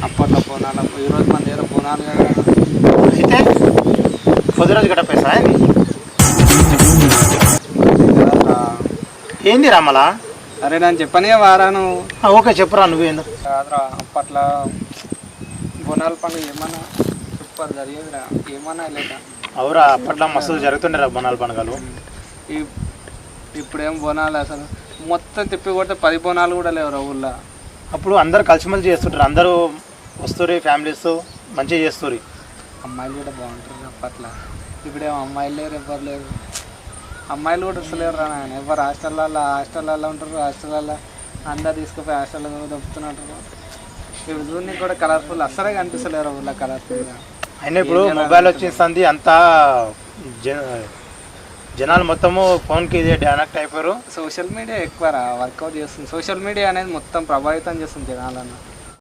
అప్పట్లో బోనాలు ఈరోజు మన దగ్గర బోనాలు కదా. అయితే పొద్దురోజు గట్ట పైసా ఏంది రామలా? అరే నేను చెప్పనే వారాను. ఓకే చెప్పురా నువ్వేందు. కాదురా అప్పట్లో బోనాల పండుగ ఏమన్నా సూపర్ జరిగేదిరా, ఏమన్నా లేదా. అవురా అప్పట్లో మస్తు జరుగుతుండే బోనాల పండుగలు. ఇప్పుడేం బోనాలు అసలు మొత్తం తిప్పి కొడితే 10 బోనాలు కూడా లేవురా ఊళ్ళో. అప్పుడు అందరు కలిసిమెలిసి చేస్తుంటారు, అందరూ వస్తారు ఫ్యామిలీస్ మంచిగా చేస్తారు. అమ్మాయిలు కూడా బాగుంటారు అప్పట్లో. ఇప్పుడేమో అమ్మాయిలు లేరు, ఎవ్వరు లేరు. అమ్మాయిలు కూడా వస్తలేరు రా నాయన. ఎవరు హాస్టల్లో ఉంటారు, హాస్టల్లో అందరు తీసుకుపోయి హాస్టల్లో దొప్పుతున్నట్టు. ఇప్పుడు చూడడానికి కూడా కలర్ఫుల్ అస్సలే కనిపిస్తలేరు ఊళ్ళో కలర్ఫుల్గా. అయినా ఇప్పుడు మొబైల్ వచ్చేసింది, అంతా జనాలు మొత్తము ఫోన్కి ఇదే కనెక్ట్ అయిపోయారు. సోషల్ మీడియా ఎక్కువ వర్కౌట్ చేస్తుంది. సోషల్ మీడియా అనేది మొత్తం ప్రభావితం చేస్తుంది జనాలను.